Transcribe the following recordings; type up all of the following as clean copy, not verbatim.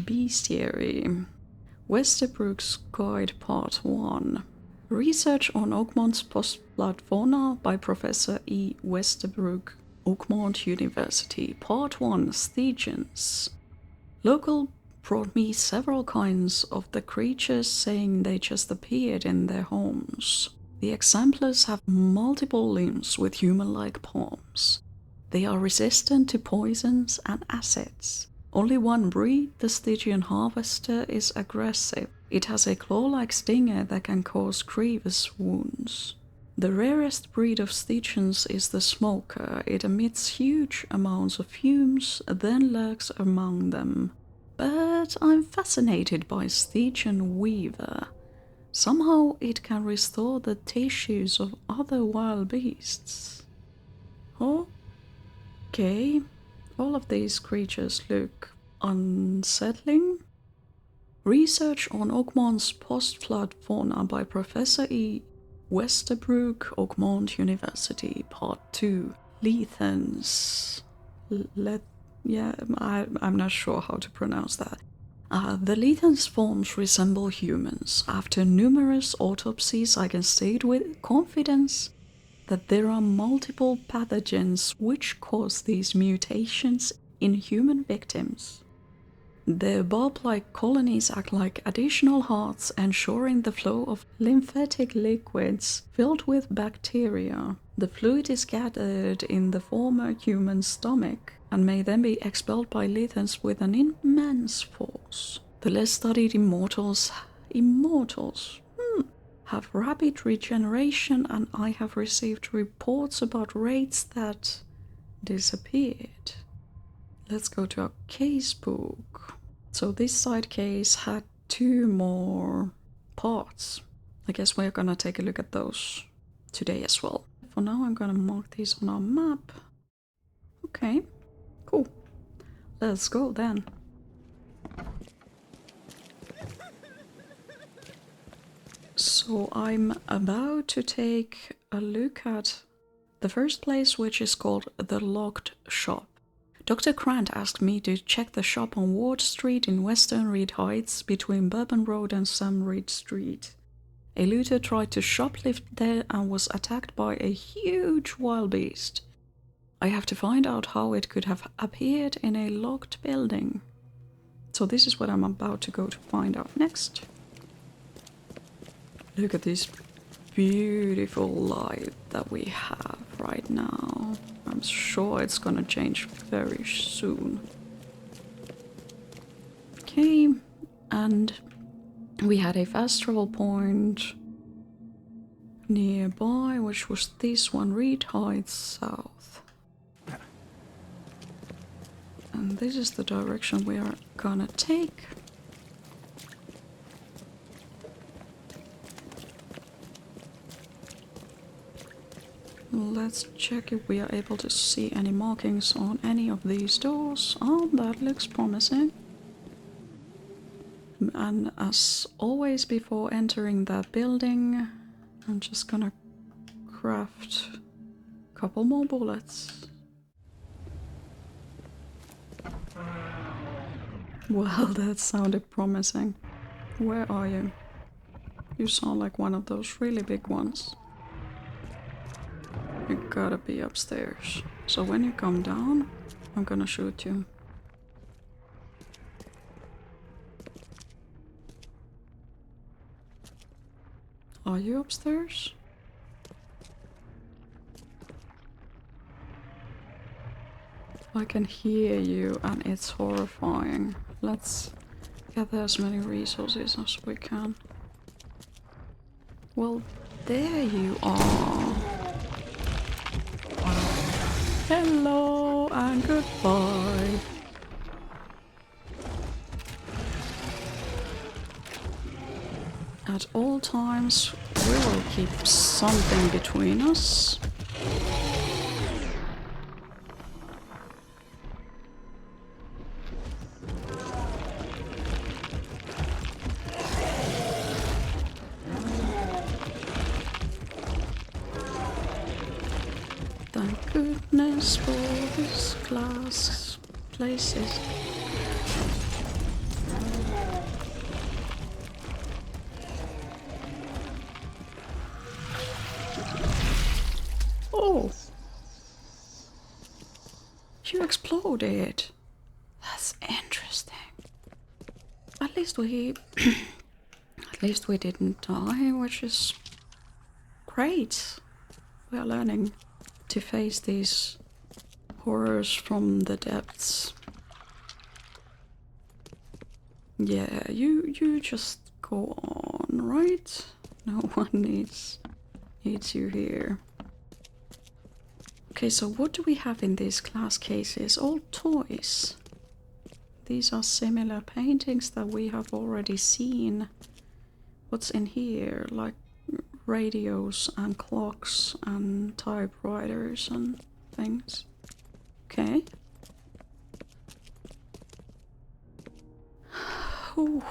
Bestiary. Westerbrook's Guide Part 1. Research on Oakmont's post-flood fauna by Professor E. Westerbrook, Oakmont University. Part 1. Stygians. Local brought me several kinds of the creatures, saying they just appeared in their homes. The exemplars have multiple limbs with human-like palms. They are resistant to poisons and acids. Only one breed, the Stygian harvester, is aggressive. It has a claw-like stinger that can cause grievous wounds. The rarest breed of Stygians is the smoker. It emits huge amounts of fumes, then lurks among them. But I'm fascinated by Stygian weaver. Somehow it can restore the tissues of other wild beasts. Okay, all of these creatures look unsettling. Research on Oakmont's post-flood fauna by Professor E. Westerbrook, Oakmont University. Part 2. Lethans. I'm not sure how to pronounce that. The Lethans' forms resemble humans. After numerous autopsies, I can state with confidence that there are multiple pathogens which cause these mutations in human victims. Their bulb-like colonies act like additional hearts, ensuring the flow of lymphatic liquids filled with bacteria. The fluid is gathered in the former human stomach and may then be expelled by Lethans with an immense force. The less studied immortals have rapid regeneration, and I have received reports about raids that disappeared. Let's go to our case book. So this side case had 2 more parts. I guess we're gonna take a look at those today as well. For now, I'm gonna mark these on our map. Okay, cool. Let's go then. So I'm about to take a look at the first place, which is called the Locked Shop. Dr. Grant asked me to check the shop on Ward Street in Western Reed Heights between Bourbon Road and Sam Reed Street. A looter tried to shoplift there and was attacked by a huge wild beast. I have to find out how it could have appeared in a locked building. So this is what I'm about to go to find out next. Look at this beautiful light that we have right now. I'm sure it's gonna change very soon. Okay, and we had a fast travel point nearby, which was this one, Reed Heights South. And this is the direction we are gonna take. Let's check if we are able to see any markings on any of these doors. Oh, that looks promising. And as always before entering that building, I'm just gonna craft a couple more bullets. Well, that sounded promising. Where are you? You sound like one of those really big ones. You gotta be upstairs. So when you come down, I'm gonna shoot you. Are you upstairs? I can hear you and it's horrifying. Let's gather as many resources as we can. Well, there you are. Hello and goodbye. At all times, we will keep something between us. Thank goodness for this glass places. You exploded. That's interesting. At least we... At least we didn't die, which is great. We are learning to face these horrors from the depths. Yeah, you just go on, right? No one needs you here. Okay, so what do we have in these glass cases? All toys. These are similar paintings that we have already seen. What's in here? Like radios and clocks and typewriters and things. Okay. Ooh,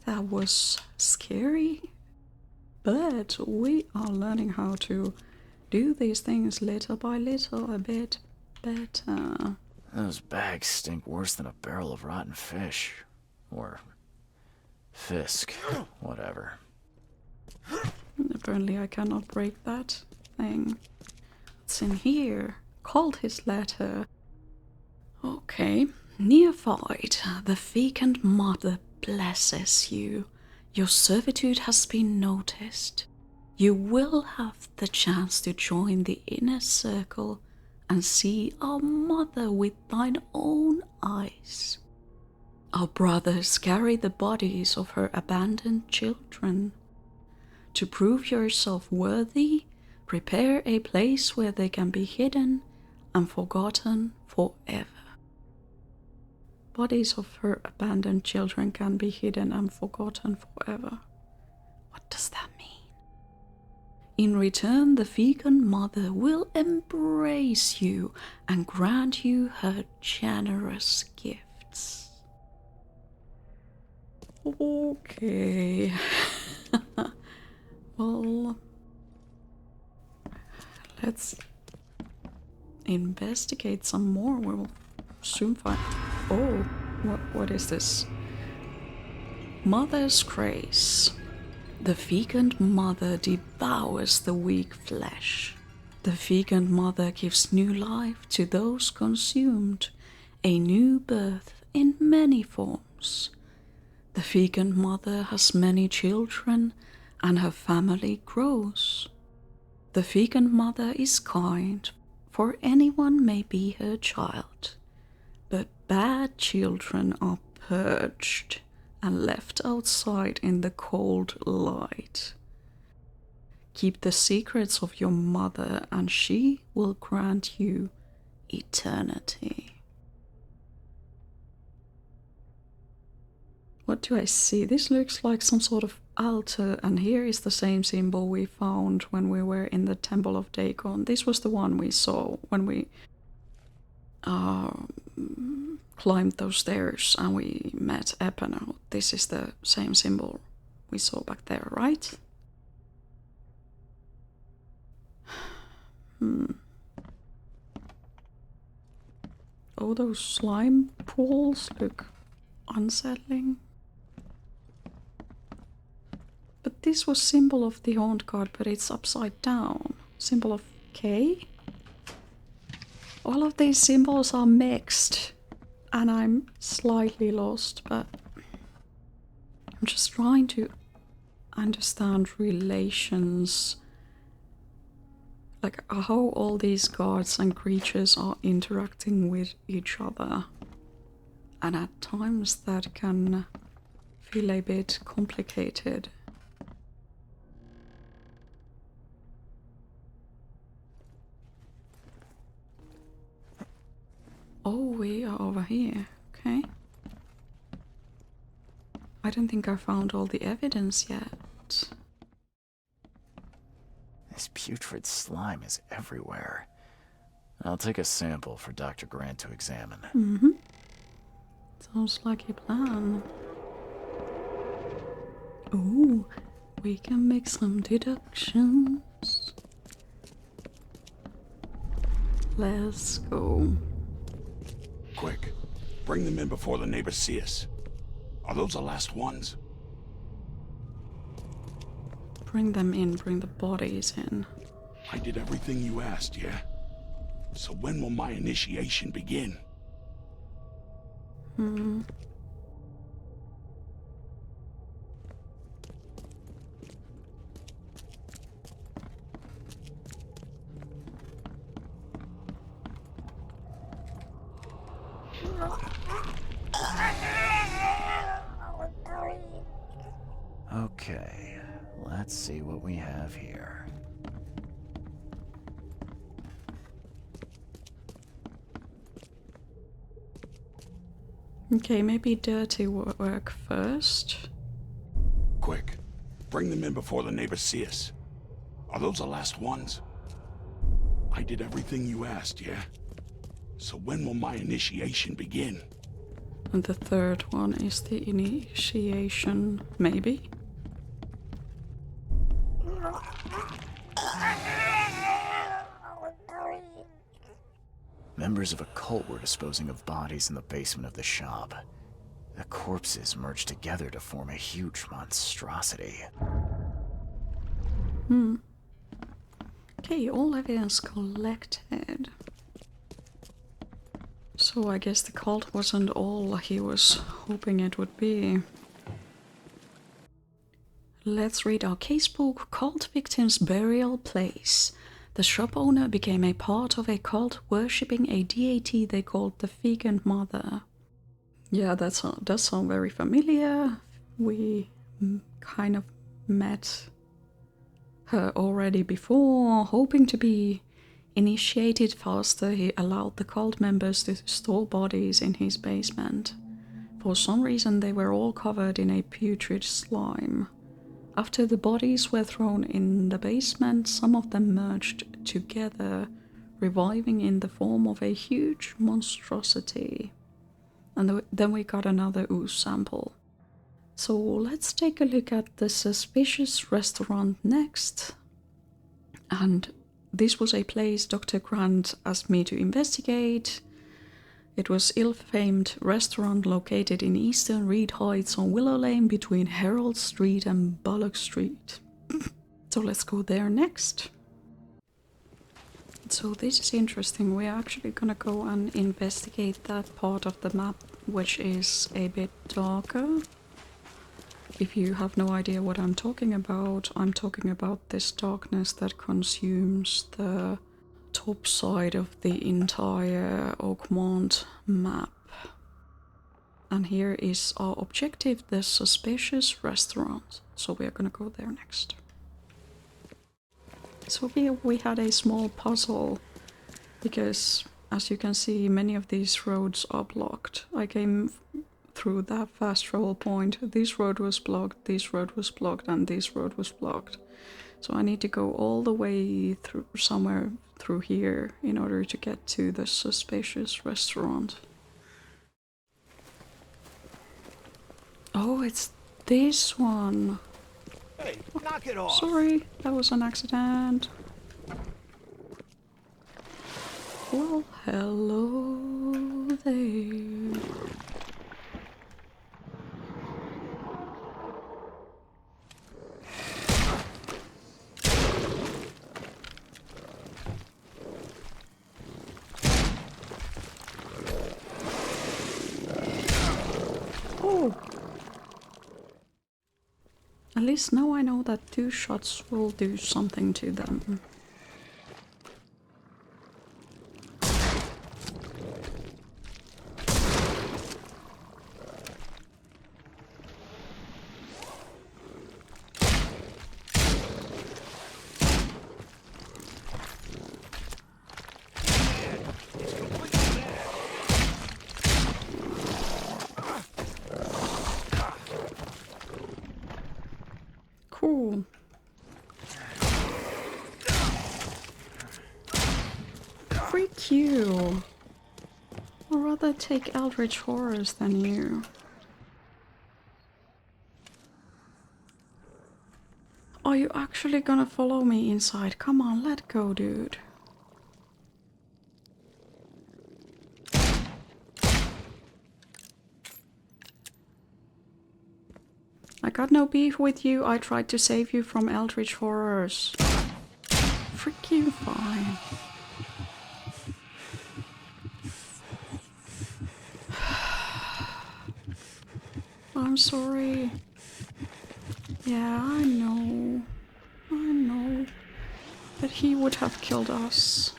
that was scary. But we are learning how to do these things little by little, a bit better. Those bags stink worse than a barrel of rotten fish. Or fisk. Whatever. Apparently I cannot break that thing. What's in here? Cultist letter. Okay. Neophyte, the vacant mother blesses you. Your servitude has been noticed. You will have the chance to join the inner circle and see our mother with thine own eyes. Our brothers carry the bodies of her abandoned children. To prove yourself worthy, prepare a place where they can be hidden and forgotten forever. Bodies of her abandoned children can be hidden and forgotten forever. What does that mean? In return, the vegan mother will embrace you and grant you her generous gifts. Okay. Well, let's investigate some more. We'll soon find... Oh, what is this? Mother's Grace. The vegan mother devours the weak flesh. The vegan mother gives new life to those consumed, a new birth in many forms. The vegan mother has many children and her family grows. The vegan mother is kind, for anyone may be her child. But bad children are purged and left outside in the cold light. Keep the secrets of your mother and she will grant you eternity. What do I see? This looks like some sort of altar, and here is the same symbol we found when we were in the Temple of Dagon. This was the one we saw when we climbed those stairs and we met Epano. This is the same symbol we saw back there, right? Oh, those slime pools look unsettling. But this was symbol of the Haunt God, but it's upside down. Symbol of K? All of these symbols are mixed. And I'm slightly lost, but I'm just trying to understand relations. Like how all these gods and creatures are interacting with each other. And at times that can feel a bit complicated. Oh, we are over here. Okay. I don't think I found all the evidence yet. This putrid slime is everywhere. I'll take a sample for Dr. Grant to examine. Mm-hmm. Sounds like a plan. Ooh, we can make some deductions. Let's go. Quick, bring them in before the neighbors see us. Are those the last ones? Bring them in, bring the bodies in. I did everything you asked, yeah? So when will my initiation begin? Okay, let's see what we have here. Okay, maybe dirty work first. Quick, bring them in before the neighbors see us. Are those the last ones? I did everything you asked, yeah? So when will my initiation begin? And the third one is the initiation, maybe? Members of a cult were disposing of bodies in the basement of the shop. The corpses merged together to form a huge monstrosity. Okay, all evidence collected. So I guess the cult wasn't all he was hoping it would be. Let's read our casebook, Cult Victims Burial Place. The shop owner became a part of a cult worshipping a deity they called the Vegan Mother. Yeah, that does sound very familiar. We kind of met her already before, hoping to be initiated faster. He allowed the cult members to store bodies in his basement. For some reason they were all covered in a putrid slime. After the bodies were thrown in the basement, some of them merged together, reviving in the form of a huge monstrosity. And then we got another ooze sample. So let's take a look at the suspicious restaurant next. And this was a place Dr. Grant asked me to investigate. It was ill-famed restaurant located in Eastern Reed Heights on Willow Lane between Herald Street and Bullock Street. So let's go there next. So this is interesting. We're actually gonna go and investigate that part of the map which is a bit darker. If you have no idea what I'm talking about this darkness that consumes the top side of the entire Oakmont map. And here is our objective, the suspicious restaurant. So we are gonna go there next. So here we had a small puzzle, because as you can see many of these roads are blocked. I came through that fast travel point. This road was blocked, this road was blocked, and this road was blocked. So I need to go all the way through somewhere through here in order to get to the suspicious restaurant. Oh, it's this one. Hey, knock it off. Sorry, that was an accident. Well, hello there. Oh! At least now I know that 2 shots will do something to them. Cool. Freak you. I'd rather take Eldritch Horrors than you. Are you actually gonna follow me inside? Come on, let go, dude. I got no beef with you. I tried to save you from Eldritch Horrors. Freak you, fine. I'm sorry. Yeah, I know. But he would have killed us.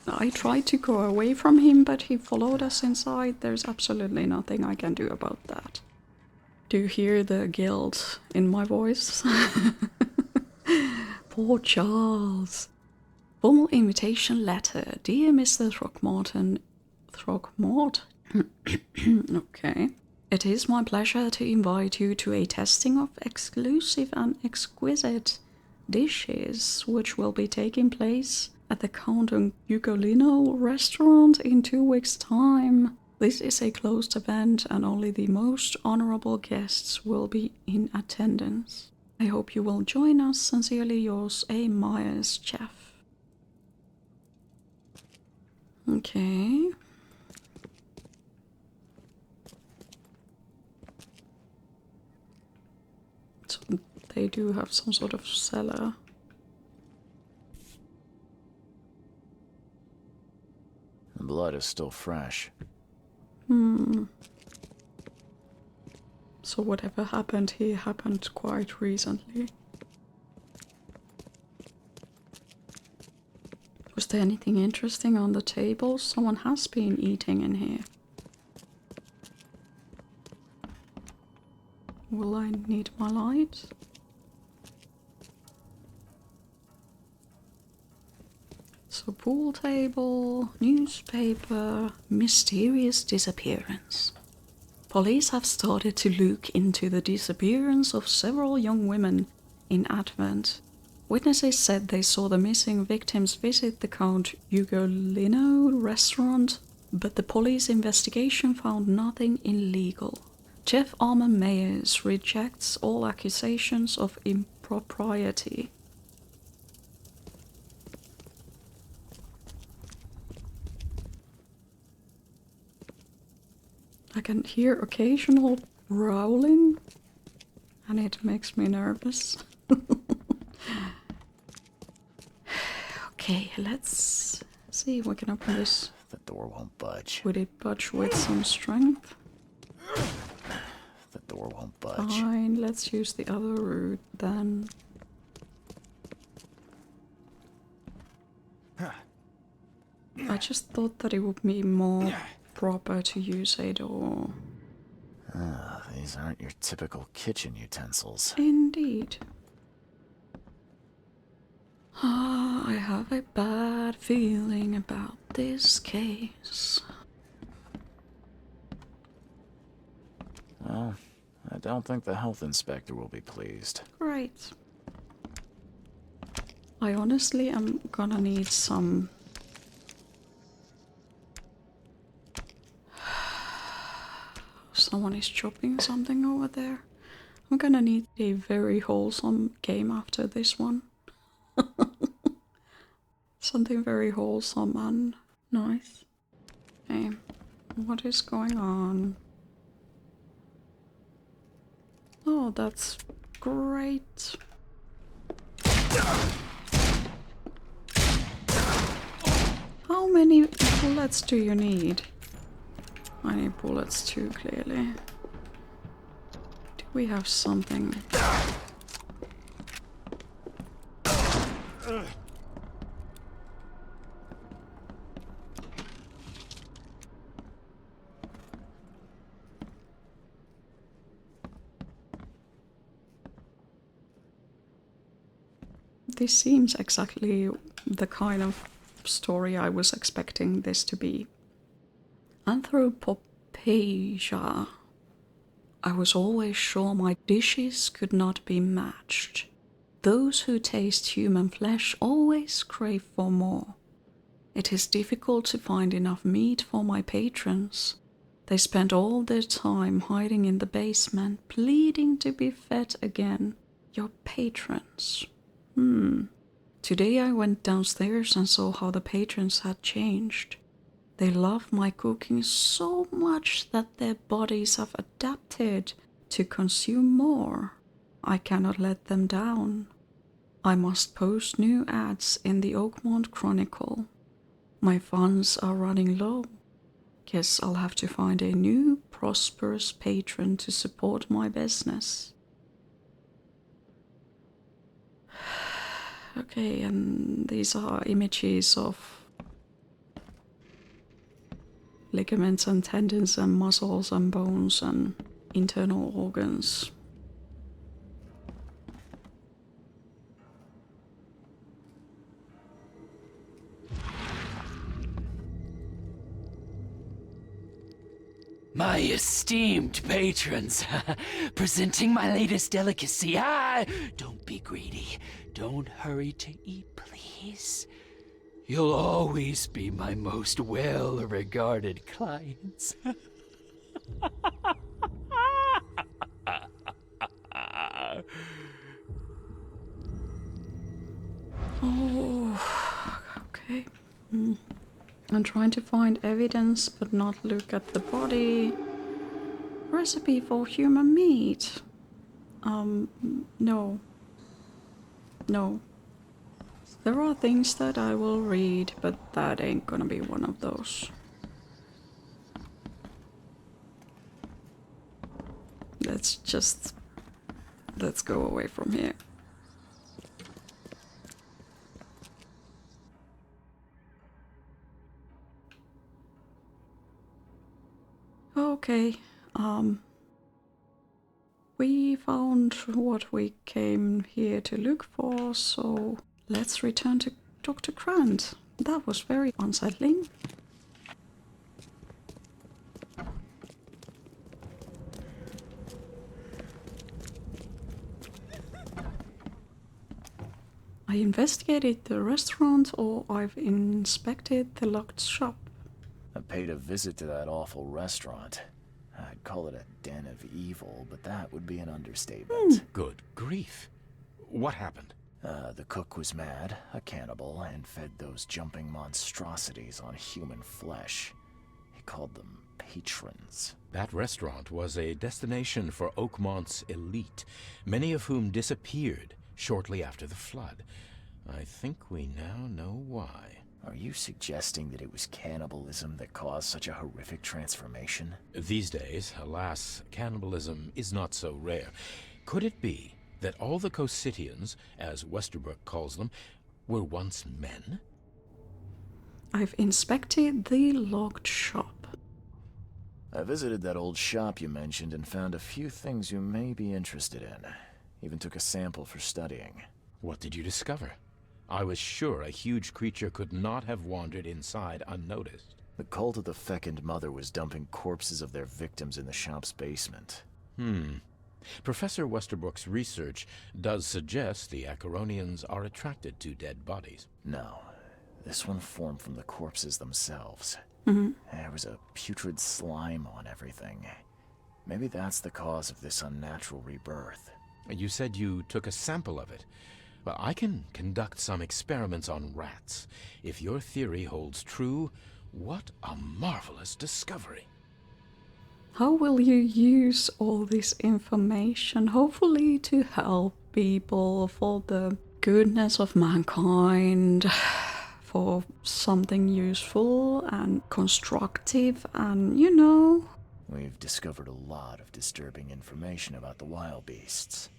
I tried to go away from him, but he followed us inside. There's absolutely nothing I can do about that. Do you hear the guilt in my voice? Poor Charles. Formal invitation letter. Dear Mr. Throckmorton. Okay. It is my pleasure to invite you to a tasting of exclusive and exquisite dishes, which will be taking place at the Count Ugolino restaurant in 2 weeks' time. This is a closed event and only the most honorable guests will be in attendance. I hope you will join us. Sincerely yours, A. Myers, Chef. Okay. So they do have some sort of cellar. The blood is still fresh. So whatever happened here happened quite recently. Was there anything interesting on the table? Someone has been eating in here. Will I need my light? So pool table, newspaper, mysterious disappearance. Police have started to look into the disappearance of several young women in Advent. Witnesses said they saw the missing victims visit the Count Ugolino restaurant, but the police investigation found nothing illegal. Jeff Armor Meyers rejects all accusations of impropriety. I can hear occasional growling, and it makes me nervous. Okay, let's see if we can open this. The door won't budge. Would it budge with some strength? The door won't budge. Fine, let's use the other route then. I just thought that it would be more proper to use a door. These aren't your typical kitchen utensils. Indeed. I have a bad feeling about this case. Well, I don't think the health inspector will be pleased. Great. I honestly am gonna need some... Someone is chopping something over there. I'm gonna need a very wholesome game after this one. Something very wholesome and nice. Okay, what is going on? Oh, that's great. How many bullets do you need? I need bullets too, clearly. Do we have something? This seems exactly the kind of story I was expecting this to be. Anthropophagia. I was always sure my dishes could not be matched. Those who taste human flesh always crave for more. It is difficult to find enough meat for my patrons. They spend all their time hiding in the basement, pleading to be fed again. Your patrons. Today I went downstairs and saw how the patrons had changed. They love my cooking so much that their bodies have adapted to consume more. I cannot let them down. I must post new ads in the Oakmont Chronicle. My funds are running low. Guess I'll have to find a new prosperous patron to support my business. Okay, and these are images of ligaments and tendons and muscles and bones and internal organs. My esteemed patrons, presenting my latest delicacy. Don't be greedy. Don't hurry to eat, please. You'll always be my most well-regarded clients. Oh, okay. I'm trying to find evidence but not look at the body. Recipe for human meat. No. No. There are things that I will read, but that ain't gonna be one of those. Let's go away from here. Okay, we found what we came here to look for, so let's return to Dr. Grant. That was very unsettling. I investigated the restaurant, or I've inspected the locked shop. I paid a visit to that awful restaurant. I'd call it a den of evil, but that would be an understatement. Good grief. What happened? The cook was mad, a cannibal, and fed those jumping monstrosities on human flesh. He called them patrons. That restaurant was a destination for Oakmont's elite, many of whom disappeared shortly after the flood. I think we now know why. Are you suggesting that it was cannibalism that caused such a horrific transformation? These days, alas, cannibalism is not so rare. Could it be that all the Cositians, as Westerbrook calls them, were once men? I've inspected the locked shop. I visited that old shop you mentioned and found a few things you may be interested in. Even took a sample for studying. What did you discover? I was sure a huge creature could not have wandered inside unnoticed. The cult of the fecund mother was dumping corpses of their victims in the shop's basement. Professor Westerbrook's research does suggest the Acheronians are attracted to dead bodies. No, this one formed from the corpses themselves. There was a putrid slime on everything. Maybe that's the cause of this unnatural rebirth. You said you took a sample of it. Well, I can conduct some experiments on rats. If your theory holds true, what a marvelous discovery. How will you use all this information? Hopefully to help people, for the goodness of mankind, for something useful and constructive and, you know. We've discovered a lot of disturbing information about the wild beasts.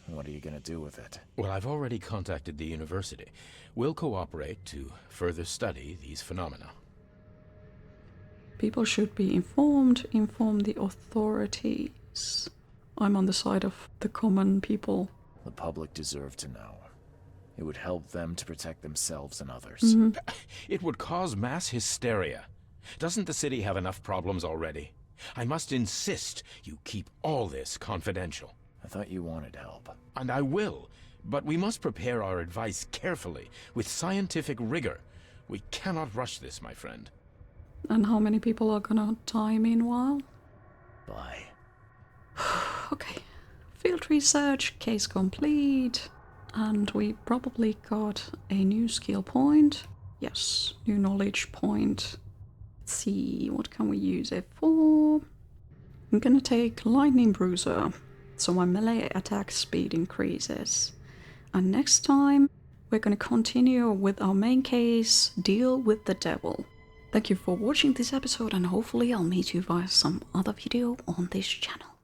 What are you gonna do with it? Well, I've already contacted the university. We'll cooperate to further study these phenomena. People should be informed. Inform the authorities. I'm on the side of the common people. The public deserve to know. It would help them to protect themselves and others. It would cause mass hysteria. Doesn't the city have enough problems already? I must insist you keep all this confidential. I thought you wanted help. And I will, but we must prepare our advice carefully, with scientific rigor. We cannot rush this, my friend. And how many people are gonna die meanwhile? Bye. Okay. Field research, case complete. And we probably got a new skill point. Yes, new knowledge point. Let's see, what can we use it for? I'm gonna take Lightning Bruiser, so my melee attack speed increases. And next time, we're gonna continue with our main case, Deal with the Devil. Thank you for watching this episode, and hopefully I'll meet you via some other video on this channel.